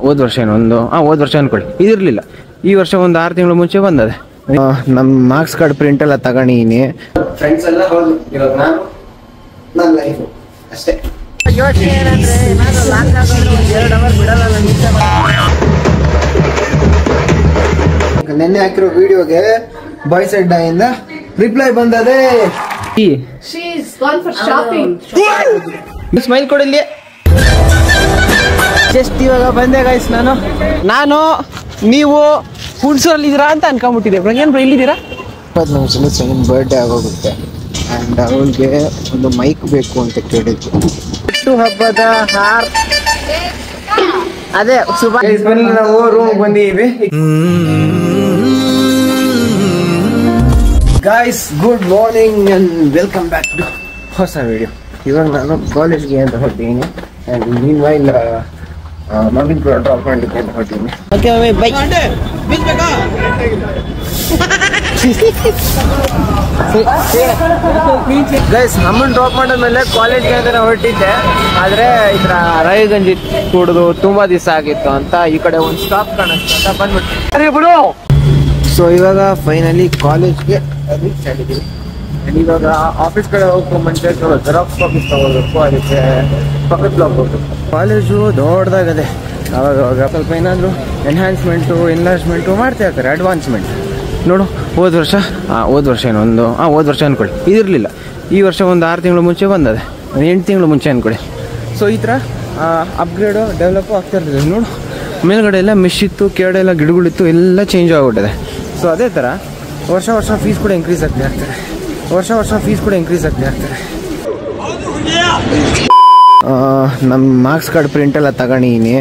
ಹೋದ ವರ್ಷ ಹೋದ ವರ್ಷ ಅನ್ಕೊಳ್ಳಿ ಇದಿರಲಿಲ್ಲ. ಈ ವರ್ಷ ಒಂದು 6 ತಿಂಗಳು ಮುಂಚೆ ಬಂದದೆ. ನಮ್ಮ ಮಾರ್ಕ್ಸ್ ಕಾರ್ಡ್ ಪ್ರಿಂಟ್ ಎಲ್ಲ ತಗೊಂಡಿನಿ. ಫ್ರೆಂಡ್ಸ್ ಎಲ್ಲ ಹೋದ್ರು. ಇವಾಗ ನನ್ನ ಲೈಫು ಅಷ್ಟೇ. ಯೋಚನೆ ಏನಂದ್ರೆ ನಾನು ಲಾಕ್ ಆಗೋದು 2 ಅವರ್ ಬಿಡಲ್ಲ. ನೆನ್ನೆ ಹಾಕಿರೋ ವಿಡಿಯೋಗೆ ಬಾಯ್ಸ್ ಅಡ್ಡ ಇಂದ ರಿಪ್ಲೈ ಬಂದದೆ. ಸ್ಮೈಲ್ ಕೊಡಲಿ. ಜಸ್ಟ್ ಇವಾಗ ಬಂದೆ ಗೈಸ್. ನಾನು ನೀವು ಹುಣಸೂರಲ್ಲಿ ಇದ್ದೀರಾ ಅಂತ ಅನ್ಕೊಂಡ್ಬಿಟ್ಟಿದ್ದೆ. ಏನ್ ಇಲ್ಲಿದ್ದೀರಾ? 20 ನಿಮಿಷದಲ್ಲಿ ಸೈನ್ ಬರ್ಡೇ ಆಗೋಗುತ್ತೆ ಅಂಡ್ ಅವಳಿಗೆ ಒಂದು ಮೈಕ್ ಬೇಕು ಅಂತ ಕೇಳಿದ್ರು. ಹುಟ್ಟು ಹಬ್ಬದ ಹಾರ್ ಅದೇ ಬನ್ನಿ, ನಾವು ರೂಮ್ ಬಂದಿದ್ದೀವಿ. Guys good morning and welcome back to ಹೊಸ ವಿಡಿಯೋ. ಇವಾಗ ನಾನು ಕಾಲೇಜ್ಗೆ ಅಂತ ಹೊರಟಿದ್ದೀನಿ ಅಂಡ್ ಮೀನ್ ವೈಲ್ ಮಗನ್ ಕೂಡ ಡ್ರಾಪ್ ಮಾಡಲಿಕ್ಕೆ ಅಂತ ಹೊರಟಿದ್ದೀನಿ. Okay bye guys. ಅಮ್ಮನ್ ಡ್ರಾಪ್ ಮಾಡಿದ್ಮೇಲೆ ಕಾಲೇಜ್ಗೆ ಅಂತ ಹೊರಟಿದ್ದೆ. ಆದರೆ ಈ ಥರ ರಾಯಗಂಜಿ ಕುಡಿದು ತುಂಬಾ ದಿವಸ ಆಗಿತ್ತು ಅಂತ ಈ ಕಡೆ ಒಂದು ಸ್ಟಾಪ್ ಕಾಣಿಸ್ತು ಅಂತ ಬಂದ್ಬಿಟ್ಟು. ಸೊ ಇವಾಗ ಫೈನಲಿ ಕಾಲೇಜ್ಗೆ ರೀಚ್ ಆಗಿದ್ದೀವಿ. ಇವಾಗ ಆಫೀಸ್ ಕಡೆ ಹೋಗ್ಕೊಂಡು ಮುಂಚೆ ಜೆರಾಕ್ಸ್ ಕಾಪೀಸ್ ತಗೋಬೇಕು. ಅದಕ್ಕೆ ಪಕ್ಕದ ಬ್ಲಾಕ್ ಹೋಗ್ಬೇಕು. ಕಾಲೇಜು ದೊಡ್ಡದಾಗದೆ. ಅವಾಗ ಸ್ವಲ್ಪ ಏನಾದರೂ ಎನ್ಹಾನ್ಸ್ಮೆಂಟು ಎನ್ಲಾರ್ಜ್ಮೆಂಟು ಮಾಡ್ತಾ ಇರ್ತಾರೆ, ಅಡ್ವಾನ್ಸ್ಮೆಂಟ್. ನೋಡು ಹೋದ ವರ್ಷ ಹೋದ ವರ್ಷ ಅಂದ್ಕೊಳ್ಳಿ ಇದಿರಲಿಲ್ಲ. ಈ ವರ್ಷ ಒಂದು 6 ತಿಂಗಳು ಮುಂಚೆ ಬಂದದೆ, 8 ತಿಂಗಳು ಮುಂಚೆ ಅಂದ್ಕೊಳ್ಳಿ. ಸೊ ಈ ಥರ ಅಪ್ಗ್ರೇಡು ಡೆವಲಪ್ಪು ಆಗ್ತಾ ಇರ್ತದೆ. ನೋಡು ಮೇಲ್ಗಡೆ ಎಲ್ಲ ಮೆಶ್ ಇತ್ತು, ಕೆಳಗಡೆ ಎಲ್ಲ ಗಿಡಗಳಿತ್ತು, ಎಲ್ಲ ಚೇಂಜ್ ಆಗಿಬಿಟ್ಟಿದೆ. ಸೊ ಅದೇ ಥರ ವರ್ಷ ಫೀಸ್ ಕೂಡ ಇನ್ಕ್ರೀಸ್ ಆಗ್ತಾ ಇರ್ತಾರೆ. ನಮ್ಮ ಮಾರ್ಕ್ಸ್ ಕಾರ್ಡ್ ಪ್ರಿಂಟ್ ಎಲ್ಲ ತಗೊಂಡಿದ್ದೀನಿ.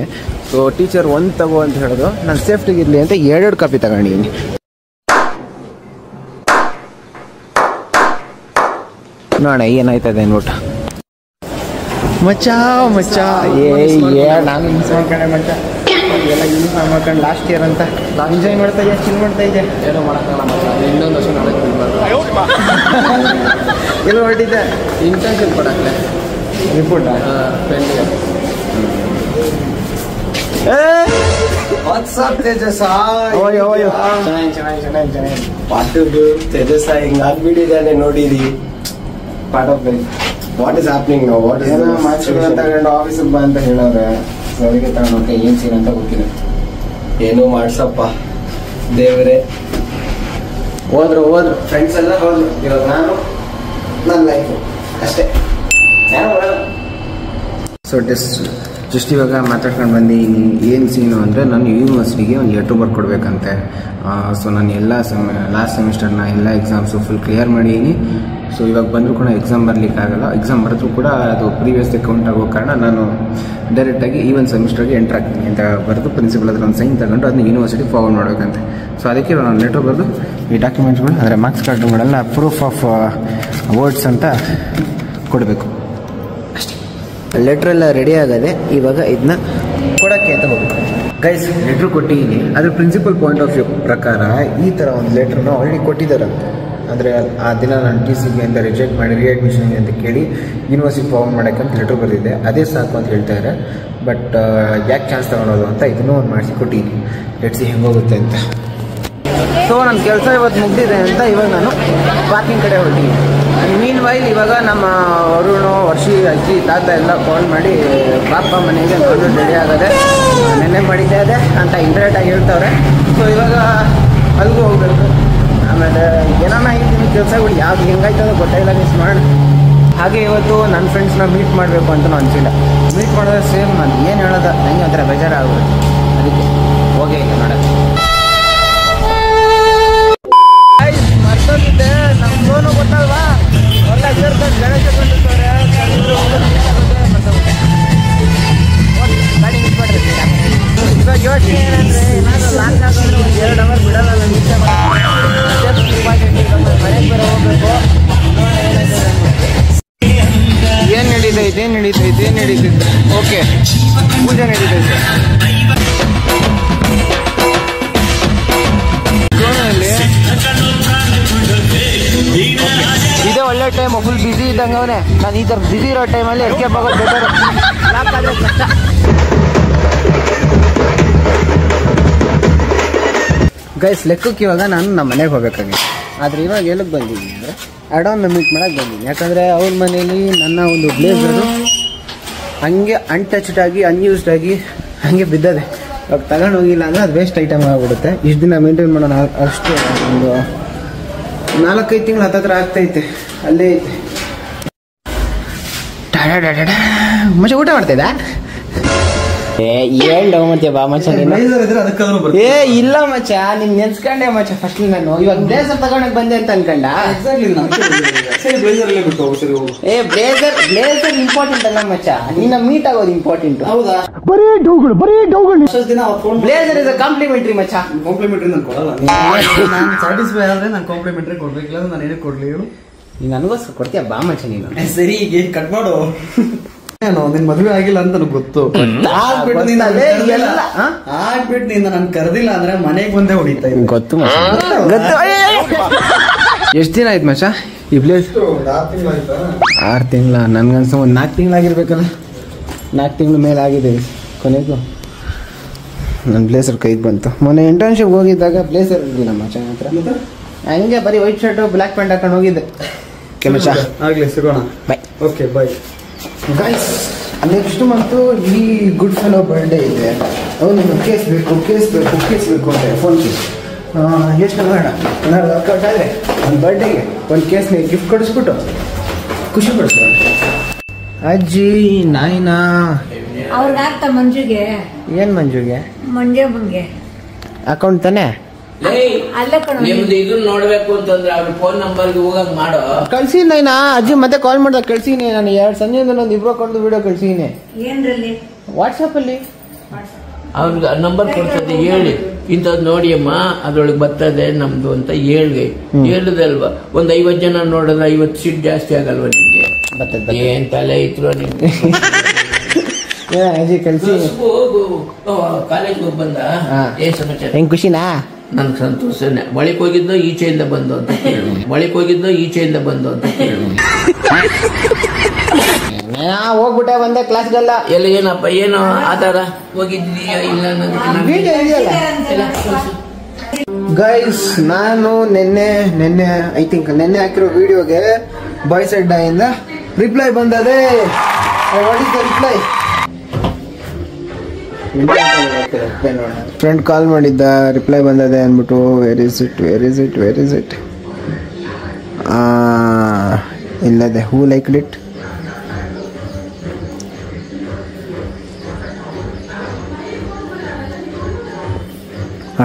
ಸೊ ಟೀಚರ್ 1 ತಗೋ ಅಂತ ಹೇಳೋದು, ನಾನು ಸೇಫ್ಟಿಗೆ ಇರಲಿ ಅಂತ 2 ಕಾಪಿ ತಗೊಂಡಿದ್ದೀನಿ. ನೋಡ ಏನಾಯ್ತದೆ ಅನ್ಬಿಟ್ಟು. ಮಚ್ಚ ನಾನು ಮಿಸ್ ಮಾಡ್ಕೊಂಡೆ ಮಚ್ಚ. ಎಲ್ಲ ಯೂನಿಫಾರ್ಮ್ ಹಾಕೊಂಡು ಲಾಸ್ಟ್ ಇಯರ್ ಅಂತ ಎಂಜಾಯ್ ಮಾಡ್ತಾ ಇದೆಯಾ, ಚಿಲ್ ಮಾಡ್ತಾ ಇದೆಯಾ? ಏನೋ ಮಾಡೋಕ್ಕಲ್ಲ ಮಚ್ಚ. ಇನ್ನೊಂದು ವರ್ಷ ಎಲ್ಲ ಹೊರಟಿದ್ದೆ ಇಂಟರ್ನ್ಶಿಪ್ ಕೊಡಕ್ಕೆ ರಿಪೋರ್ಟ್ ತೇಜಸ್ ಪಾಟು ತೇಜಸ್ ಹಿಂಗ್ ಆಗ್ಬಿಟ್ಟಿದ್ದಾನೆ ನೋಡಿರಿ. Part of life. What is happening now? What is ಮಾರ್ಕ್ಸ್ಗಳನ್ನ ತಗೊಂಡು ಆಫೀಸಿಗೆ ಬಾ ಅಂತ ಹೇಳೋರೆ. ಸರಿಗೆ ತಗೊಂಡು ಏನ್ ಸೀನ್ ಅಂತ ಗೊತ್ತಿಲ್ಲ. ಏನೋ ಮಾಡ್ಸಪ್ಪ ದೇವರೇ. ಹೋದ್ರು ಫ್ರೆಂಡ್ಸ್ ಎಲ್ಲ ಹೋದ್ರು. ಇವಾಗ ನನ್ನ ಲೈಫು ಅಷ್ಟೇ. ಸೊ ಜಸ್ಟ್ ಇವಾಗ ಮಾತಾಡ್ಕೊಂಡು ಬಂದಿದ್ದೀನಿ. ಏನು ಸೀನು ಅಂದರೆ ನಾನು ಯೂನಿವರ್ಸಿಟಿಗೆ ಒಂದು ಲೆಟ್ರ್ ಬರ್ಕೊಡ್ಬೇಕಂತೆ. ಸೊ ನಾನು ಎಲ್ಲ ಲಾಸ್ಟ್ ಸೆಮಿಸ್ಟರ್ನ ಎಲ್ಲ ಎಕ್ಸಾಮ್ಸು ಫುಲ್ ಕ್ಲಿಯರ್ ಮಾಡಿದ್ದೀನಿ. ಸೊ ಇವಾಗ ಬಂದರೂ ಕೂಡ ಎಕ್ಸಾಮ್ ಬರಲಿಕ್ಕಾಗಲ್ಲ. ಎಕ್ಸಾಮ್ ಬರೆದ್ರೂ ಕೂಡ ಅದು ಪ್ರೀವಿಯಸ್ ಕೌಂಟ್ ಆಗೋ ಕಾರಣ ನಾನು ಡೈರೆಕ್ಟಾಗಿ ಈ ಒಂದು ಸೆಮಿಸ್ಟರ್ಗೆ ಎಂಟ್ರ್ ಆಗ್ತೀನಿ ಅಂತ ಬರೆದು ಪ್ರಿನ್ಸಿಪಲ್ ಹತ್ರ ಒಂದು ಸೈನ್ ತಗೊಂಡು ಅದನ್ನ ಯೂನಿವರ್ಸಿಟಿ ಫಾರ್ವರ್ಡ್ ಮಾಡಬೇಕಂತೆ. ಸೊ ಅದಕ್ಕೆ ನಾನು ಲೆಟ್ರ್ ಬರೆದು ಈ ಡಾಕ್ಯುಮೆಂಟ್ಸ್ಗಳು ಅಂದರೆ ಮಾರ್ಕ್ಸ್ ಕಾರ್ಡ್ಗಳೆಲ್ಲ ಪ್ರೂಫ್ ಆಫ್ ವರ್ಡ್ಸ್ ಅಂತ ಕೊಡಬೇಕು ಅಷ್ಟೇ. ಲೆಟ್ರ್ ಎಲ್ಲ ರೆಡಿ ಆಗದೆ. ಇವಾಗ ಇದನ್ನ ಕೊಡೋಕ್ಕೆ ಅಂತ ಹೋಗ್ಬೇಕು. ಗೈಸ್ ಲೆಟ್ರ್ ಕೊಟ್ಟಿದ್ದೀನಿ. ಅದ್ರ ಪ್ರಿನ್ಸಿಪಲ್ ಪಾಯಿಂಟ್ ಆಫ್ ವ್ಯೂ ಪ್ರಕಾರ ಈ ಥರ ಒಂದು ಲೆಟ್ರನ್ನ ಆಲ್ರೆಡಿ ಕೊಟ್ಟಿದ್ದಾರಂತೆ. ಅಂದರೆ ಆ ದಿನ ನಾನು TCಗೆ ಅಂತ ರಿಜೆಕ್ಟ್ ಮಾಡಿ ರೀಅಡ್ಮಿಷನ್ಗೆ ಅಂತ ಕೇಳಿ ಯೂನಿವರ್ಸಿಟಿ ಫಾರ್ಮ್ ಮಾಡೋಕ್ಕೆ ಅಂತ ಲೆಟ್ರ್ ಬರೆದಿದ್ದೆ. ಅದೇ ಸಾಕು ಅಂತ ಹೇಳ್ತಾರೆ. ಬಟ್ ಯಾಕೆ ಚಾನ್ಸ್ ತೊಗೊಳೋದು ಅಂತ ಇದನ್ನೂ ಒಂದು ಮಾಡಿಸಿ ಕೊಟ್ಟಿದ್ದೀನಿ. ಲೆಟ್ಸಿ ಹೆಂಗೋಗುತ್ತೆ ಅಂತ. ಸೊ ನನ್ನ ಕೆಲಸ ಇವತ್ತು ಮುಗಿದಿದೆ ಅಂತ ಇವಾಗ ನಾನು ಪಾರ್ಕಿಂಗ್ ಕಡೆ ಹೊರಟಿದ್ದೀನಿ. ಮೀನ್ ವೈಲ್ ಇವಾಗ ನಮ್ಮ ವರುಣು, ವರ್ಷಿ, ಅಜ್ಜಿ, ತಾತ ಎಲ್ಲ ಕಾಲ್ ಮಾಡಿ ಪಾಪ ಮನೆಗೆ ನಾನು ರೆಡಿ ಆಗದೆ, ನೆನ್ನೆ ಮಾಡಿದ್ದೆ ಅದೇ ಅಂತ ಇಂಟರ್ನೆಟಾಗಿ ಹೇಳ್ತವ್ರೆ. ಸೊ ಇವಾಗ ಅಲ್ಲಿಗೂ ಹೋಗ್ಬೇಕು. ಆಮೇಲೆ ಏನಾನ ಇದ್ದೀನಿ ಕೆಲಸಗಳು ಯಾವ್ದು ಹೆಂಗಾಯ್ತದೋ ಗೊತ್ತಾಯಿಲ್ಲ ಮಿಸ್ ಮಾಡಿ. ಹಾಗೆ ಇವತ್ತು ನನ್ನ ಫ್ರೆಂಡ್ಸ್ನ ಮೀಟ್ ಮಾಡಬೇಕು ಅಂತ ಅನಿಸಿಲ್ಲ. ಮೀಟ್ ಮಾಡೋದು ಸೇಮ್ ನಾನು ಏನು ಹೇಳೋದು ನನಗೆ ಒಂಥರ ಬೇಜಾರಾಗುತ್ತೆ. ಅದಕ್ಕೆ ಹೋಗೇ ಇಲ್ಲ ನೋಡೋದು. ಮರ್ತೋಗಿದ್ದೆ ನಮ್ಮ ಫೋನು ಗೊತ್ತಲ್ವಾ, ಒಳ್ಳೆ ಸೇರ್ಕೊಂಡು ಗಣೇಶ ಕೊಂಡಿರ್ತಾರೆ. ಗಾಡಿ ಮಿಸ್ ಮಾಡಿರ್ತೀನಿ. ಇವಾಗ ಯೋಚನೆ ಏನಂದರೆ ಏನಾದರೂ ಲಾಕ್ ಆಗೋದು 2 ಅವರ್ ಬಿಡಲ್ಲ. ನಾನು ಇಷ್ಟ ಮನೆಗೆ ಬರೋ ಹೋಗ್ಬೇಕು. ಏನು ನಡೀತೈತೆ ಓಕೆ ಪೂಜೆ ನಡೀತೈತೆ. ಇದೇ ಒಳ್ಳೆ ಟೈಮ್. ಫುಲ್ ಬಿಸಿ ಇದ್ದಂಗೆ ಅವನೇ. ನಾನು ಈ ಥರ ಬಿಸಿ ಇರೋ ಟೈಮಲ್ಲಿ ಎಸ್ಕೇಪ್ ಆಗೋದು ಬೆಟರ್. ಲಾಕ್ ಆದರೆ ಕಷ್ಟ. ಗೈಸ್ ಲೆಕ್ಕಕ್ಕೆ ಇವಾಗ ನಾನು ನಮ್ಮ ಮನೆಗೆ ಹೋಗ್ಬೇಕಾಗಿತ್ತು. ಆದರೆ ಇವಾಗ ಎಲ್ಲಿಗೆ ಬಂದಿದ್ದೀನಿ ಅಂದರೆ ಅಡೋನ್ನ ಮೀಟ್ ಮಾಡೋಕ್ಕೆ ಬಂದಿದ್ದೀನಿ. ಯಾಕಂದರೆ ಅವ್ರ ಮನೇಲಿ ನನ್ನ ಒಂದು ಬ್ಲೇಸರು ಹಂಗೆ ಅನ್ಟಚ್ಡ್ ಆಗಿ ಅನ್ಯೂಸ್ಡ್ ಆಗಿ ಹಾಗೆ ಬಿದ್ದದೆ. ಇವಾಗ ತಗೊಂಡು ಹೋಗಿಲ್ಲ ಅಂದರೆ ಅದು ವೇಸ್ಟ್ ಐಟಮ್ ಆಗಿಬಿಡುತ್ತೆ. ಇಷ್ಟು ದಿನ ಮೇಂಟೈನ್ ಮಾಡೋಣ ಅಷ್ಟು ಒಂದು 4-5 ತಿಂಗಳು ಹತ್ತತ್ರ ಆಗ್ತೈತೆ, ಅಲ್ಲೇ ಐತೆ. ಮಚ್ಚ ಊಟ ಮಾಡ್ತಿದ್ದ? ಹೇಳ ಮತ್ತೆ ಬಾ ಮಚ್ಚ. ಏ ಇಲ್ಲ ಮಚ್ಚ, ನಿನ್ ನೆನ್ಸ್ಕೊಂಡೆ ಮಚ್ಚ ಫಸ್ಟ್ ನಾನು. ಇವಾಗ ಬ್ಲೇಸರ್ ತಗೊಂಡಕ್ ಬಂದೆ ಅಂತ ಅನ್ಕೊಂಡ. ಏ ಬ್ಲೇಸರ್ ಇಂಪಾರ್ಟೆಂಟ್ ಅಲ್ಲ ಮಚ್ಚ, ನಿನ್ನ ಮೀಟ್ ಆಗೋದು ಇಂಪಾರ್ಟೆಂಟ್. ಹೌದಾ? ಬರೀ ಡೌಗಳು. ಬ್ಲೇಸರ್ ಇಸ್ ಕಾಂಪ್ಲಿಮೆಂಟ್ರಿ ಮಚ್ಚ. ಕಾಂಪ್ಲಿಮೆಂಟ್ರಿ ನಾನು ಕೊಡಲ್ಲ. ನಾನು ಸ್ಯಾಟಿಸ್ಫೈ ಆದ್ರೆ ನಾನು ಕಾಂಪ್ಲಿಮೆಂಟ್ರಿ ಕೊಡ್ಬೇಕಿಲ್ಲ, ನಾನು ಏನಕ್ಕೆ ಕೊಡ್ಲಿ ಹೇಳು? ನೀನು ನನಗೋಸ್ಕರ ಕೊಡ್ತೀಯ ಬಾ ಮಚ್ಚ. ನೀನು ಸರಿ ಈಗ ಕಟ್ ಮಾಡು. ನಿನ್ ಮದುವೆ ಆಗಿಲ್ಲ ಅಂತ ನನಗೆ ಗೊತ್ತು. ಆಗ್ಬಿಟ್ಟು ನೀನ್ ನನ್ ಕರೆದಿಲ್ಲ ಅಂದ್ರೆ ಮನೆಗೆ ಬಂದೇ ಹೊಡಿತಾ ಇದ್ದೆ. ಗೊತ್ತು ಗೊತ್ತು. ಎಷ್ಟು ದಿನ ಆಯ್ತು ಮಚ್ಚ ಈ ಪ್ಲೇಸ್? 6 ತಿಂಗಳ. ನನ್ಗನ್ಸ ಒಂದು 4 ತಿಂಗಳಾಗಿರ್ಬೇಕಲ್ಲ. 4 ತಿಂಗಳ ಮೇಲೆ ಆಗಿದೆ ಕೊನೆಗೂ ನನ್ನ ಬ್ಲೇಸರ್ ಕೈಗೆ ಬಂತು. ಮೊನ್ನೆ ಇಂಟರ್ನ್ಶಿಪ್ ಹೋಗಿದ್ದಾಗ ಬ್ಲೇಸರ್ ಇರಲಿಲ್ಲ ಮಚ್ಚ ಹತ್ರ. ಹಂಗೆ ಬರೀ ವೈಟ್ ಶರ್ಟ್ ಬ್ಲ್ಯಾಕ್ ಪ್ಯಾಂಟ್ ಹಾಕೊಂಡು ಹೋಗಿದ್ದೆ. ಮಚ್ಚ ಆಗ್ಲಿ, ಸಿಗೋಣ. Bye. Okay bye. Guys next month ಈ ಗುಡ್ ಫೆಲೋ ಬರ್ಡೇ ಇದೆ. ಅವನಿಗೆ ಕೇಸ್ ಬೇಕು ಅಂತ ಫೋನ್ ಕೇಸ್ ಎಷ್ಟು ಬೇಡ ನಾನು ವರ್ಕೌಟ್ ಆದರೆ ಒಂದು ಬರ್ಡೇಗೆ ಒಂದು ಕೇಸ್ನ ಗಿಫ್ಟ್ ಕೊಡಿಸ್ಬಿಟ್ಟು ಖುಷಿ ಪಡಿಸ್ತಾರೆ. ಅಜ್ಜಿ ನಾಯಿನಾ ಅವ್ರಿಗಾಗ್ತ ಮಂಜುಗೆ. ಏನು ಮಂಜುಗೆ? ಮಂಜೆ ಅಕೌಂಟ್ ತಾನೆ ನಿಮ್ದು ಇದು ನೋಡ್ಬೇಕು ಅಂತಂದ್ರೆ ಅವ್ರ ಫೋನ್ ನಂಬರ್ಗೆ ಹೋಗಂಗ್ ಮಾಡೋ. ಕಳ್ಸಿ ನೈನಾ. ಅಜ್ಜಿ ಮತ್ತೆ ಕಾಲ್ ಮಾಡ್ದಾಗ ಕಳ್ಸೀನಿ. ನಾನು 2 ಸಂಜೆಯಿಂದ ಒಂದು 2 ಅಕೌಂಟ್ ವಿಡಿಯೋ ಕಳ್ಸೀನಿ. ಏನ್ರಲ್ಲಿ? ವಾಟ್ಸಪ್ ಅಲ್ಲಿ ಅವ್ರಿಗೆ ನಂಬರ್ ಕೊಡ್ತದೆ. ಹೇಳಿ ಇಂಥದ್ದು ನೋಡಿ ಅಮ್ಮ ಅದ್ರೊಳಗೆ ಬರ್ತದೆ ನಮ್ದು ಅಂತ ಹೇಳುದಲ್ವಾ. ಒಂದ್ 50 ಜನ ನೋಡಿದ್ರೆ 50 ಸೀಟ್ ಜಾಸ್ತಿ ಆಗಲ್ವಾ ನಿಮ್ಗೆ? ಏನ್ ತಲೆ ಇದ್ರು ನಿಮ್ಗೆ. ಅಜ್ಜಿ ಕಳ್ಸಿ. ಹೋಗು ಕಾಲೇಜ್ ಹೋಗಿ ಬಂದ. ಏನ್ ಸಮಾಚಾರ? ಹೆಂಗ್ ಖುಷಿನಾ? ನನ್ಗೆ ಸಂತೋಷನೇ. ಬಳಿಕ್ ಹೋಗಿದ್ದು ಈಚೆಯಿಂದ ಬಂದು ಅಂತ ಕೇಳು. ಹೋಗ್ಬಿಟ್ಟೆ ಬಂದೆ ಕ್ಲಾಸ್ಗೆಲ್ಲ. ಎಲ್ಲ ಏನಪ್ಪ ಏನೋ ಆಧಾರ ಹೋಗಿದ್ದೀಯಾ ಇಲ್ಲ ಗೈಸ್ ನಾನು ನಿನ್ನೆ ಐ ಥಿಂಕ್ ನಿನ್ನೆ ಹಾಕಿರೋ ವಿಡಿಯೋಗೆ ಬಾಯ್ಸ್ ಅಡ್ಡ ಇಂದ ರಿಪ್ಲೈ ಬಂದದೆ. ರಿಪ್ಲೈ ಫ್ರೆಂಡ್ ಕಾಲ್ ಮಾಡಿದ್ದ, ರಿಪ್ಲೈ ಬಂದದೆ ಅಂದ್ಬಿಟ್ಟು. ವೇರ್ ಇಸ್ ಇಟ್ ಇಲ್ಲದೆ ಹೂ ಲೈಕ್ ಇಟ್.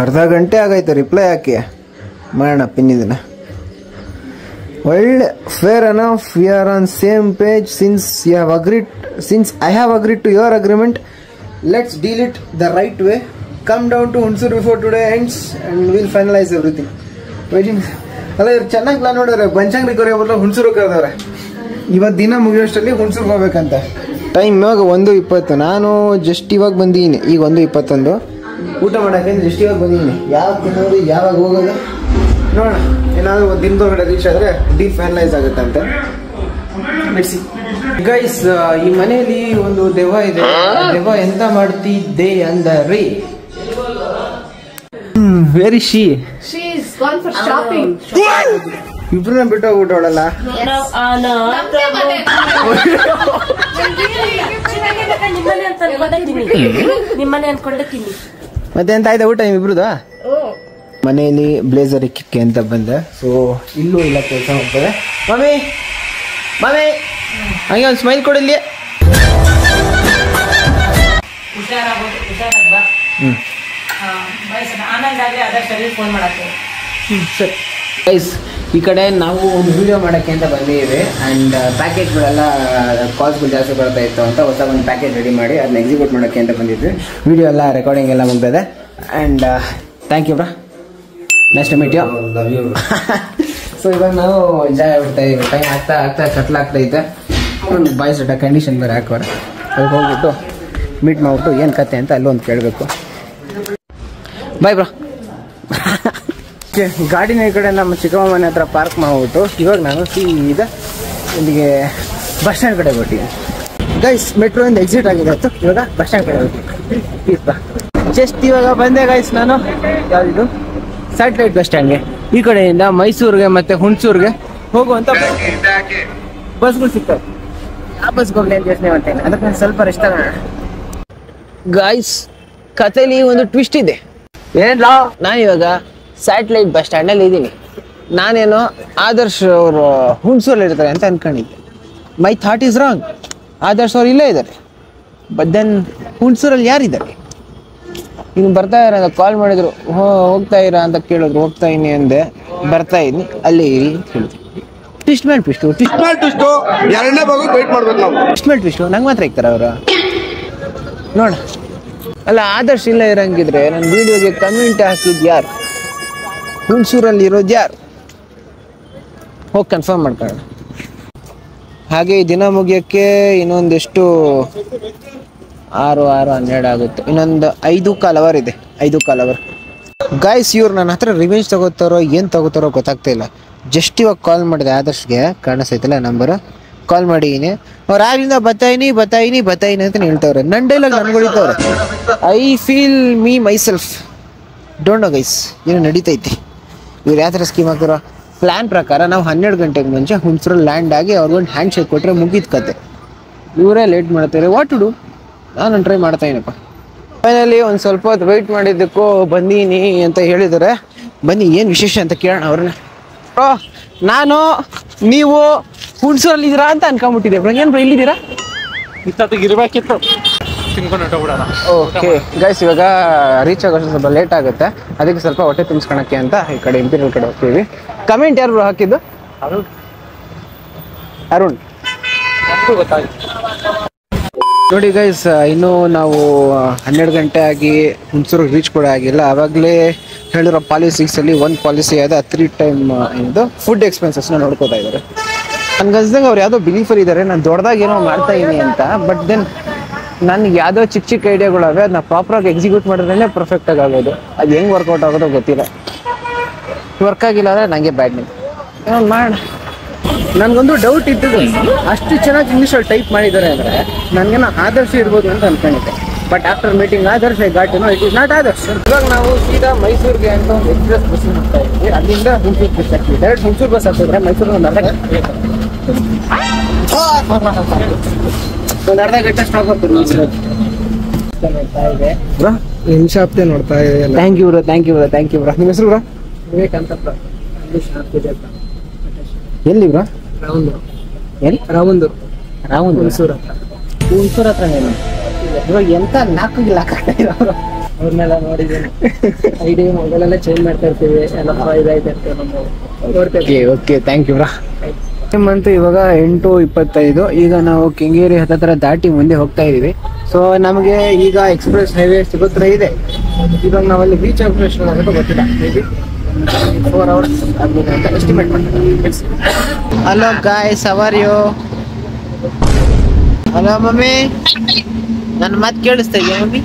ಅರ್ಧ ಗಂಟೆ ಆಗೈತೆ ರಿಪ್ಲೈ ಹಾಕಿ. ಮಾಡೋಣ ಪಿನ್ನಿದಿನ. ಒಳ್ಳೆ fair enough, we are on same page since I have agreed to your agreement. Let's deal it the right way. Come down to Hunsur before today ends and we'll finalize everything. Waiting. ಅಲ್ಲ ಇವ್ರು ಚೆನ್ನಾಗಿ plan ನೋಡಿದ್ರೆ ಬನ್ಶಂಕರಿ ಕೊರಿಯಬಲ್ಲ ಹುಣಸೂರು ಕರೆದವ್ರೆ. ಇವತ್ತು ದಿನ ಮುಗಿಯೋಷ್ಟರಲ್ಲಿ ಹುಣಸೂರ್ಗೆ ಹೋಗ್ಬೇಕಂತ. Time ಇವಾಗ 1:20. ನಾನು just ಇವಾಗ ಬಂದಿದ್ದೀನಿ. ಈಗ 1:21 ಊಟ ಮಾಡೋಕ್ಕೆ ಜಸ್ಟ್ ಇವಾಗ ಬಂದಿದ್ದೀನಿ. ಯಾವಾಗ ತಿನ್ನೋದು ಯಾವಾಗ ಹೋಗೋದು ನೋಡೋಣ. ಏನಾದರೂ ಒಂದು ದಿನದೊಳಗಡೆ ರೀಚ್ ಆದರೆ ಡೀಲ್ ಫೈನಲೈಸ್ ಆಗುತ್ತಂತೆ. ಮೆಡ್ಸಿ ಗೈಸ್, ಈ ಮನೆಯಲ್ಲಿ ಒಂದು ದೆವ್ವ ಇದೆ. ದೆವ್ವ ಎಂತ ಮಾಡ್ತಿದ್ದೆ ಅಂದರೆ very she is gone for shopping. ಇಬ್ರನ್ನ ಬಿಟ್ಟು ಹೋಗ್ಬಿಟ್ಟವಳಲ್ಲ. ನಿಮ್ಮನೆ ಅನ್ಕೊಂಡಿದ್ದೀನಿ. ಮತ್ತೆ ಎಂತ ಆಯ್ತಾ ಊಟ ಇಬ್ರದ್ದು? ಮನೆಯಲ್ಲಿ ಬ್ಲೇಸರ್ ಇಕ್ಕಿಕ್ಕೆ ಅಂತ ಬಂದೆ. ಸೊ ಇಲ್ಲೂ ಇಲ್ಲ ಕೆಲಸ ಮಾಡ್ತದೆ. ಮಮ್ಮಿ ಹಂಗೆ ಒಂದು ಸ್ಮೈಲ್ ಕೊಡಲಿ. ಸರಿ ಗೈಸ್, ಈ ಕಡೆ ನಾವು ಒಂದು ವಿಡಿಯೋ ಮಾಡೋಕ್ಕೆ ಅಂತ ಬಂದಿದ್ದೀವಿ. ಆ್ಯಂಡ್ ಪ್ಯಾಕೇಜ್ಗಳೆಲ್ಲ ಕಾಲ್ಸ್ಗಳು ಜಾಸ್ತಿ ಬರ್ತಾ ಇತ್ತು ಅಂತ ಹೊಸ ಒಂದು ಪ್ಯಾಕೇಜ್ ರೆಡಿ ಮಾಡಿ ಅದನ್ನ ಎಕ್ಸಿಕ್ಯೂಟ್ ಮಾಡೋಕ್ಕೆ ಅಂತ ಬಂದಿದ್ವಿ. ವಿಡಿಯೋ ಎಲ್ಲ ರೆಕಾರ್ಡಿಂಗ್ ಎಲ್ಲ ಮುಗ್ದಿದೆ. And thank you bro, nice to meet you. So ಇವಾಗ ನಾವು ಎಂಜಾಯ್ ಆಗ್ಬಿಡ್ತಾ ಇದ್ದೀವಿ. ಟೈಮ್ ಆಗ್ತಾ ಕತ್ಲಾಗ್ತೈತೆ. ಒಂದು ಬಾಯ್ಸ್ ಅಡ್ಡ ಕಂಡೀಷನ್ ಬೇರೆ ಹಾಕೋರೆ. ಅದಕ್ಕೆ ಹೋಗ್ಬಿಟ್ಟು ಮೀಟ್ ಮಾಡ್ಬಿಟ್ಟು ಏನು ಕತೆ ಅಂತ ಅಲ್ಲೊಂದು ಕೇಳಬೇಕು. ಬಾಯ್ ಬ್ರಾ. ಗಾಡಿನ ಈ ಕಡೆ ನಮ್ಮ ಚಿಕ್ಕಮ್ಮ ಮನೆ ಹತ್ರ ಪಾರ್ಕ್ ಮಾಡ್ಬಿಟ್ಟು ಇವಾಗ ನಾನು ಸೀದಾ ಇಲ್ಲಿಗೆ ಬಸ್ ಸ್ಟ್ಯಾಂಡ್ ಕಡೆ ಬಿಟ್ಟಿದ್ದೀನಿ. ಗೈಸ್ ಮೆಟ್ರೋಯಿಂದ ಎಕ್ಸಿಟ್ ಆಗಿದೆ ಆಯ್ತು. ಇವಾಗ ಬಸ್ ಸ್ಟ್ಯಾಂಡ್ ಕಡೆ ಹೋಗ್ತೀನಿ. ಪ್ಲೀಸ್ ಬಾ. ಜಸ್ಟ್ ಇವಾಗ ಬಂದೆ ಗೈಸ್ ನಾನು. ಯಾವುದಿದು ಸ್ಯಾಟಲೈಟ್ ಬಸ್ ಸ್ಟ್ಯಾಂಡ್ಗೆ ಈ ಕಡೆಯಿಂದ ಮೈಸೂರಿಗೆ ಮತ್ತೆ ಹುಣಸೂರಿಗೆ ಹೋಗುವಂತ ಬಸ್ಗಳು ಸಿಗ್ತವೆ. ಯಾವ ಬಸ್ಗೆ ಹೋಗ್ಲಿ ಅಂತ ಯೋಚನೆ ಮಾಡ್ತೇನೆ, ಅದಕ್ಕೆ ಸ್ವಲ್ಪ ರೆಸ್ಟ್ ತಗೋಣ. ಗಾಯ್ಸ್, ಕಥೆಲಿ ಒಂದು ಟ್ವಿಸ್ಟ್ ಇದೆ. ಏನಿಲ್ಲ, ನಾನಿವಾಗ ಸ್ಯಾಟಲೈಟ್ ಬಸ್ ಸ್ಟ್ಯಾಂಡಲ್ಲಿ ಇದ್ದೀನಿ. ನಾನೇನೋ ಆದರ್ಶ್ ಅವರು ಹುಣಸೂರಲ್ಲಿ ಇರ್ತಾರೆ ಅಂತ ಅನ್ಕೊಂಡಿದ್ದೆ. ಮೈ ಥಾಟ್ ಈಸ್ ರಾಂಗ್. ಆದರ್ಶ್ ಅವ್ರು ಇಲ್ಲೇ ಇದ್ದಾರೆ. ಬಟ್ ದೆನ್ ಹುಣಸೂರಲ್ಲಿ ಯಾರಿದ್ದಾರೆ? ಇನ್ನು ಬರ್ತಾ ಇರ ಅಂತ ಕಾಲ್ ಮಾಡಿದ್ರು, ಹೋಗ್ತಾ ಇರ ಅಂತ ಕೇಳಿದ್ರು. ಹೋಗ್ತಾ ಇದೀನಿ ಅಂದೆ, ಬರ್ತಾ ಇದೀನಿ, ಅಲ್ಲೇ ಇರಿ ಅಂತ ಹೇಳಿದ್ರು. ಟ್ವಿಸ್ಟ್ ಮೇಲೆ ಟ್ವಿಸ್ಟು, ಎರಡನೇ ಭಾಗ ವೇಟ್ ಮಾಡ್ಬೇಕು ನಾವು. ಟ್ವಿಸ್ಟ್ ಮೇಲೆ ಟ್ವಿಸ್ಟು ನಂಗೆ ಮಾತ್ರ ಇರ್ತಾರೆ ಅವರು. ನೋಡ ಅಲ್ಲ, ಆದರ್ಶ್ ಇಲ್ಲ ಇರಂಗಿದ್ರೆ ನನ್ನ ವಿಡಿಯೋಗೆ ಕಮೆಂಟ್ ಹಾಕಿದ್ ಯಾರು? ಹುಣಸೂರಲ್ಲಿ ಇರೋದು ಯಾರು? ಹೋಗಿ ಕನ್ಫರ್ಮ್ ಮಾಡ್ಕೊಳ್ಳೋಣ. ಹಾಗೆ ಈ ದಿನ ಮುಗಿಯೋಕ್ಕೆ ಇನ್ನೊಂದೆಷ್ಟು 6:12 ಆಗುತ್ತೆ. ಇನ್ನೊಂದು 5.25 ಅವರ್ ಇದೆ. 5.25 ಅವರ್. ಗಾಯ್ಸ್, ಇವ್ರು ನನ್ನ ಹತ್ರ ರಿವೆಂಜ್ ತಗೋತಾರೋ ಏನು ತಗೋತಾರೋ ಗೊತ್ತಾಗ್ತಾ ಇಲ್ಲ. ಜಸ್ಟ್ ಇವಾಗ ಕಾಲ್ ಮಾಡಿದೆ ಆದರ್ಶ್ಗೆ, ಕಾಣಿಸ್ತೈತಲ್ಲ ನಂಬರ್, ಕಾಲ್ ಮಾಡಿದ್ದೀನಿ. ಅವ್ರು ಆಗ್ಲಿಂದ ಬತ್ತಾಯಿನಿ ಅಂತ ಹೇಳ್ತವ್ರೆ. ನನ್ನ ಡೈಲಾಗ್ ನನ್ಗೆ ಹೊಡಿತವ್ರೆ. I feel myself don't know guys, ಏನೋ ನಡೀತೈತಿ. ಇವ್ರು ಯಾವ ಥರ ಸ್ಕೀಮ್ ಹಾಕ್ತಾರೋ ಪ್ಲ್ಯಾನ್ ಪ್ರಕಾರ ನಾವು 12 ಗಂಟೆಗೆ ಮುಂಚೆ ಹುಣಸೂರಲ್ಲಿ ಲ್ಯಾಂಡ್ ಆಗಿ ಅವ್ರಿಗೊಂದು ಹ್ಯಾಂಡ್ ಶೇಕ್ ಕೊಟ್ಟರೆ ಮುಗಿದ ಕತೆ. ಇವರೇ ಲೇಟ್ ಮಾಡ್ತಾರೆ. What to do? ನಾನು ಟ್ರೈ ಮಾಡ್ತಾ ಇದ್ದೀನಪ್ಪ. ಫೈನಲಿ ಒಂದು ಸ್ವಲ್ಪ ಹೊತ್ತು ವೆಯ್ಟ್ ಮಾಡಿದ್ದಕ್ಕೂ ಬಂದೀನಿ ಅಂತ ಹೇಳಿದ್ದಾರೆ. ಬನ್ನಿ, ಏನು ವಿಶೇಷ ಅಂತ ಕೇಳೋಣ ಅವ್ರನ್ನ. ನಾನು ನೀವು ಹುಣಸೂರಲ್ಲಿ ಇದ್ದೀರಾ ಅಂತ ಅನ್ಕೊಂಬಿಟ್ಟಿದ್ದೆ. ಏನು ಇಲ್ಲಿದ್ದೀರಾ? ಇರ್ಬೇಕಿತ್ತು. ಓಕೆ ಗೈಸ್, ಇವಾಗ ರೀಚ್ ಆಗೋಷ್ಟು ಸ್ವಲ್ಪ ಲೇಟ್ ಆಗುತ್ತೆ. ಅದಕ್ಕೆ ಸ್ವಲ್ಪ ಹೊಟ್ಟೆ ತುಂಬಿಸ್ಕೊಳಕ್ಕೆ ಅಂತ ಈ ಕಡೆ ಇಂಪೀರಿಯಲ್ ಕಡೆ ಹೋಗ್ತೀವಿ. ಕಮೆಂಟ್ ಯಾರು ಹಾಕಿದ್ದು? ಅರುಣ್. ನೋಡಿ ಗೈಸ್, ಇನ್ನೂ ನಾವು 12 ಗಂಟೆ ಆಗಿ ಹುಣಸೂರಿಗೆ ರೀಚ್ ಕೂಡ ಆಗಿಲ್ಲ. ಆವಾಗಲೇ ಹೇಳಿರೋ ಪಾಲಿಸೀಸಲ್ಲಿ ಒಂದು ಪಾಲಿಸಿ ಆದ 3 ಟೈಮ್ ಎಂದು ಫುಡ್ ಎಕ್ಸ್ಪೆನ್ಸಸ್ನ ನೋಡ್ಕೋತಾ ಇದ್ದಾರೆ. ನನ್ಗೆ ಅನ್ಸ್ದಂಗೆ ಅವ್ರು ಯಾವುದೋ ಬಿಲೀಫಲ್ಲಿ ಇದ್ದಾರೆ ನಾನು ದೊಡ್ಡದಾಗಿ ಏನೋ ಮಾಡ್ತಾ ಇದ್ದೀನಿ ಅಂತ. ಬಟ್ ದೆನ್ ನನಗೆ ಯಾವುದೋ ಚಿಕ್ಕ ಐಡಿಯಾಗಳವೆ, ಅದನ್ನ ಪ್ರಾಪರಾಗಿ ಎಕ್ಸಿಕ್ಯೂಟ್ ಮಾಡಿದ್ರೇ ಪರ್ಫೆಕ್ಟಾಗಿ ಆಗೋದು. ಅದು ಹೆಂಗೆ ವರ್ಕೌಟ್ ಆಗೋದೋ ಗೊತ್ತಿಲ್ಲ. ವರ್ಕ್ ಆಗಿಲ್ಲ ಅಂದರೆ ನನಗೆ ಬ್ಯಾಡ್ ನೇಮ್. ಏನೋ ಮಾಡೋಣ. ನನಗೊಂದು ಡೌಟ್ ಇದ್ದು, ಅಷ್ಟು ಚೆನ್ನಾಗಿ ಇಂಗ್ಲೀಷಲ್ಲಿ ಟೈಪ್ ಮಾಡಿದ್ದಾರೆ ಅಂದರೆ ನನಗೇನೋ ಆದರ್ಶ ಇರ್ಬೋದು ಅಂತ ಅನ್ಕೊಂಡಿದ್ದೆ. ಬಟ್ ಆಫ್ಟರ್ ಮೀಟಿಂಗ್ ಆದರ್ಶ ಘಾಟಿನೋ ಇಟ್ ಇಸ್ ನಾಟ್ ಆದರ್ಶ. ಇವಾಗ ನಾವು ಸೀದಾ ಮೈಸೂರಿಗೆ ಅಂತ ಒಂದು ಎಕ್ಸ್ಪ್ರೆಸ್ ಬಸ್ ಮಾಡ್ತಾ ಇದ್ವಿ. ಅಲ್ಲಿಂದ ಹುಣಸೂರು ಬಸ್ ಹಾಕ್ತೀವಿ. ಡೈರೆಕ್ಟ್ ಹುಣಸೂರು ಬಸ್ ಹಾಕಿದ್ರೆ ಮೈಸೂರಿಗೆ ಒಂದು ಅರ್ಧ ಗಂಟೆ ಸ್ಟಾಪ್ ಆಗ್ತದೆ. ನಿಮಿಷ ಆಗ್ತೇ ನೋಡ್ತಾ ಇದೆ. Thank you bro. ನಿಮ್ಮ ಹೆಸರು ಬ್ರೋ? ವಿವೇಕ್ ಅಂತ ಎಲ್ಲಿ ಬ್ರೋ? ಎಲ್ಲಿ? ರಾವಂದು ಹುಣಸೂರು ಹತ್ರ ಏನು ಇವಾಗ ಎಂತ ನಾಲ್ಕು ಲಾಕ್ ಆಗ್ತಾ ಇರೋರು? ಅವ್ರನ್ನೆಲ್ಲ ನೋಡಿದ್ದೀನಿ. ಐಡಿ ಮೊಬೈಲೆಲ್ಲ ಚೇಂಜ್ ಮಾಡ್ತಾ ಇರ್ತೀವಿ. ಎಲ್ಲ ಇದಾಯ್ತು ನೋಡ್ತೇವೆ. Okay thank you bro. Time ಅಂತೂ ಇವಾಗ 8:25. ಈಗ ನಾವು ಕೆಂಗೇರಿ ಹತ್ರ ದಾಟಿ ಮುಂದೆ ಹೋಗ್ತಾ ಇದೀವಿ. ಸೊ ನಮಗೆ ಈಗ ಎಕ್ಸ್ಪ್ರೆಸ್ ಹೈವೇ ಸಿಗೋತ್ರ ಇದೆ. ಇವಾಗ ನಾವಲ್ಲಿ ಬೀಚ್ ಆಪರೇಷನ್ ಆಗೋದು ಗೊತ್ತಿಲ್ಲ. ಮೇಬಿ 4 hours ಆಗಿದೆ ಅಂತ ಎಸ್ಟಿಮೇಟ್ ಮಾಡ್ತೀವಿ. Hello guys, how are you? Hello mummy, ನನ್ನ ಮಾತು ಕೇಳಿಸ್ತಾ ಇದೆಯಾ ಮಮ್ಮಿ?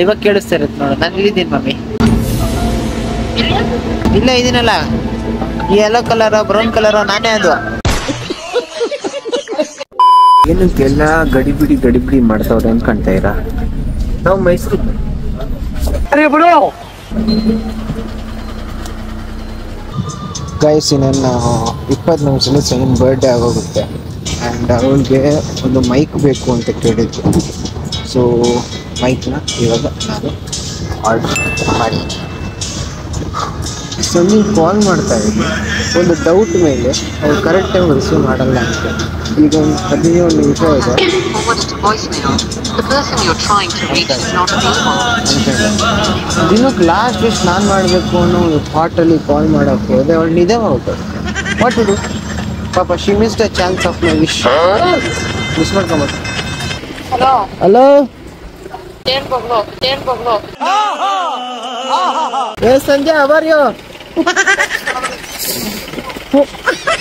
ಇವಾಗ ಕೇಳಿಸ್ತಾ ಇರುತ್ತೆ ನೋಡು. ನಾನು ಇಲ್ಲಿದ್ದೀನಿ ಮಮ್ಮಿ. ಇಲ್ಲ ಇದೀನಲ್ಲ, ಯೆಲ್ಲೋ ಕಲರ್ ಬ್ರೌನ್ ಕಲರ್ ನಾನೇ ಅದು. ಏನಕ್ಕೆಲ್ಲ ಗಡಿಬಿಡಿ ಮಾಡ್ತಾವ್ರೆ ಅನ್ಕೊಂತ ಇರ? ನಾವು ಮೈಸೂರು ಗೈಸ್, ಇನ್ನೇನು 20 ನಿಮಿಷದಲ್ಲಿ ಸೈನ್ ಬರ್ಡೇ ಆಗೋಗುತ್ತೆ. ಆ್ಯಂಡ್ ಅವಳಿಗೆ ಒಂದು ಮೈಕ್ ಬೇಕು ಅಂತ ಕೇಳಿದ್ರು. ಸೊ ಮೈಕ್ನ ಇವಾಗ ನಾನು ಆರ್ಡರ್ ಮಾಡಿ ಸೊನ್ನೆ ಕಾಲ್ ಮಾಡ್ತಾ ಇದ್ದೀನಿ. ಒಂದು ಡೌಟ್ ಮೇಲೆ ಅವ್ರು ಕರೆಕ್ಟ್ ಟೈಮ್ ರಿಸೀವ್ ಮಾಡಲ್ಲ ಅಂತ. ಈಗ ಒಂದು 15 ನಿಮಿಷ ಇದೆ. ದಿನಕ್ಕೆ ಲಾಸ್ಟ್ ಎಷ್ಟು ನಾನು ಮಾಡಬೇಕು ಅನ್ನೋ ಒಂದು ಥಾಟಲ್ಲಿ ಕಾಲ್ ಮಾಡೋಕ್ಕೆ ಹೋದೆ. ಅವಳು ನಿದ್ದೆ ಮಾಡ್ತಾರೆ. What to do? ಪಾಪ she missed a chance of my wish. Miss ಮಾಡ್ಕೊಂಬತ್ತು. Hello Sandhya, how are you?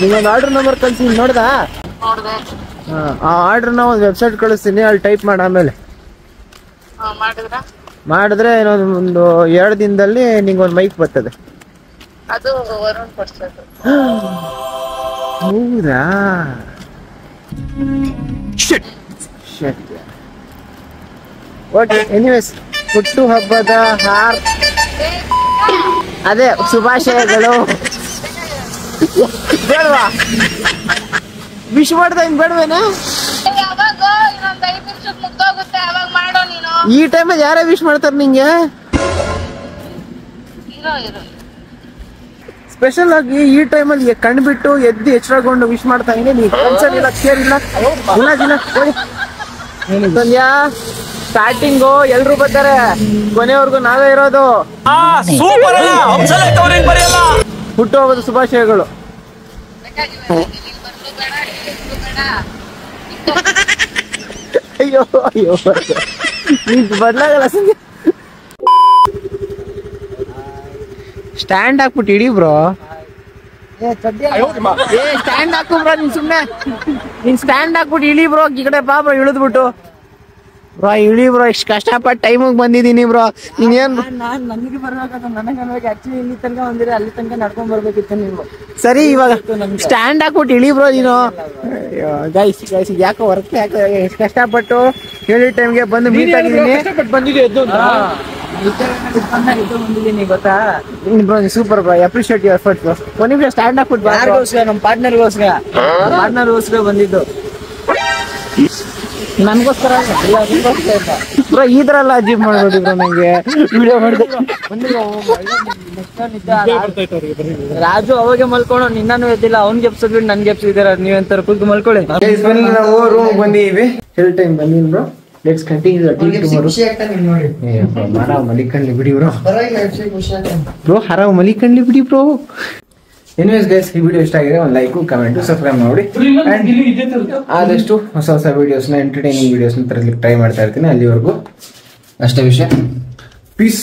ನಿಮ್ಮೊಂದು ಆರ್ಡರ್ ನಂಬರ್ ಕಳಿಸಿ, ನೋಡ್ದಾ? ಆ ಆರ್ಡರ್ನ ಒಂದು ವೆಬ್ಸೈಟ್ ಕಳಿಸ್ತೀನಿ, ಅಲ್ಲಿ ಟೈಪ್ ಮಾಡಿ. ಆಮೇಲೆ ಮಾಡಿದ್ರೆ ಒಂದು 2 ದಿನದಲ್ಲಿ ನಿಂಗೆ ಒಂದು ಮೈಕ್ ಬರ್ತದೆ. ಹೌದಾ? ಎನಿವೇಸ್, ಹುಟ್ಟು ಹಬ್ಬದ ಅದೇ ಶುಭಾಶಯಗಳು. ಬೇಡವಾ ವಿಶ್ ಮಾಡ್ದ ಹಿಂಗ್ ಬೇಡವೇನೆ? ಈ ಟೈಮಲ್ಲಿ ಯಾರೇ ವಿಶ್ ಮಾಡ್ತಾರೆ ನಿಂಗೆ? ಸ್ಪೆಷಲ್ ಆಗಿ ಈ ಟೈಮಲ್ಲಿ ಕಣ್ಬಿಟ್ಟು ಎದ್ದು ಎಚ್ಚರಗೊಂಡು ವಿಶ್ ಮಾಡ್ತಾ ಹಿಂಗೆ ನೀ ಕನ್ಸರ್ ಇಲ್ಲ, ಕೇರ್ ಇಲ್ಲ, ಸಂಧ್ಯಾ ಸ್ಟಾರ್ಟಿಂಗು ಎಲ್ರು ಬರ್ತಾರೆ, ಕೊನೆವರೆಗೂ ನಾವೇ ಇರೋದು. ಹುಟ್ಟುಹಬ್ಬದ ಶುಭಾಶಯಗಳು. ಅಯ್ಯೋ ಅಯ್ಯೋ ಬದಲಾಗಲ್ಲ. ಸ್ಟ್ಯಾಂಡ್ ಹಾಕ್ಬಿಟ್ಟು ಇಡೀ ಬ್ರೋ. ಸ್ಟ್ಯಾಂಡ್ ಹಾಕು ಬ್ರೋ, ನೀನ್ ಸುಮ್ನೆ ನೀನ್ ಸ್ಟ್ಯಾಂಡ್ ಹಾಕ್ಬಿಟ್ಟು ಇಳಿ ಬ್ರೋ. ಈ ಕಡೆ ಬಾ ಬ್ರೋ, ಇಳಿದ್ಬಿಟ್ಟು ಬ್ರೋ ಇಳಿ ಬ್ರೋ. ಇಷ್ಟು ಕಷ್ಟಪಟ್ಟು ಟೈಮಿಗೆ ಬಂದಿದ್ದೀನಿ ಬ್ರೋ. ನೀನೇನ್ ನನಗೆ ಬರ್ಬೇಕಾದ ನನಗೆ ಅನ್ಬೇಕು. ಆಕ್ಚುಲಿ ಇಲ್ಲಿ ತನಕ ಬಂದಿರ ಅಲ್ಲಿ ತನಕ ನಡ್ಕೊಂಡ್ ಬರ್ಬೇಕಿತ್ತು ನೀವು. ಸರಿ ಇವಾಗ ಸ್ಟ್ಯಾಂಡ್ ಹಾಕ್ಬಿಟ್ಟು ಇಳಿ ಬ್ರೋ ನೀನು. ಗೈಸ್ ಗೈಸ್ ಯಾಕೋ ವರ್ಕ್ ಯಾಕೆ ಎಷ್ಟು ಕಷ್ಟಪಟ್ಟು ಹೇಳಿ ಟೈಮ್ಗೆ ಬಂದು ಮೀಟ್ ಆಗಿದ್ದೀನಿ. ಬಂದಿದೆ ಎದ್ದು ಬಂದಿದ್ದೀನಿ ಗೊತ್ತಾ bro. Super bro, appreciate your effort bro. ಒಂದು ನಿಮಿಷ ಸ್ಟ್ಯಾಂಡ್ ಹಾಕ್ಬಿಟ್ಟು ಯಾರಿಗೋಸ್ಕರ? ನಮ್ಮ ಪಾರ್ಟ್ನರ್ಗೋಸ್ಕರ ಬಂದಿದ್ದು. ನನ್ಗೋಸ್ಕರ ಬ್ರೋ ಈ ತರ ಎಲ್ಲ ಅಚೀವ್ ಮಾಡ್ಬೋದು ಬ್ರೋ. ನಂಗೆ ವಿಡಿಯೋ ಮಾಡಿದೆ ರಾಜು ಅವಾಗೆ ಮಲ್ಕೊಂಡು ನಿನ್ನೂ ಎದ್ದಿಲ್ಲ. ಅವ್ನ್ ಗೆಪ್ಸಿದ್ಬಿಟ್ಟು ನನ್ ಗೆಪ್ಸಿದಾರ. ನೀವೆಂತ ಕುದ್ದು ಮಲ್ಕೊಳ್ಳಿ. ನಾವು ರೂಮ್ ಬಂದಿದ್ದೀವಿ. ಹೇಳಿ ಟೈಮ್ ಬಂದಿನಿ ಬ್ರೋ. ಲೆಟ್ಸ್ ಕಂಟಿನ್ಯೂ ಆರಾಮ್ ಮಲಿಕಂಡ್ಲಿ ಬಿಡಿ ಬ್ರೋ. ಬ್ರೋ ಆರಾಮ್ ಮಲಿಕಂಡ್ಲಿ ಬಿಡಿ ಬ್ರೋ. ಎನಿವೇಸ್ ಗೈಸ್, ಈ ವಿಡಿಯೋ ಇಷ್ಟ ಆಗಿದೆ ಒಂದು ಲೈಕು ಕಮೆಂಟು ಸಬ್ಸ್ಕ್ರೈಬ್ ಮಾಡಿ. ಆದಷ್ಟು ಹೊಸ ಹೊಸ ವಿಡಿಯೋಸ್ನ ಎಂಟರ್ಟೈನಿಂಗ್ ವಿಡಿಯೋಸ್ನ ತರಲಿಕ್ಕೆ ಟ್ರೈ ಮಾಡ್ತಾ ಇರ್ತೀನಿ. ಅಲ್ಲಿವರೆಗೂ ಅಷ್ಟೇ ವಿಷಯ. ಪೀಸ್.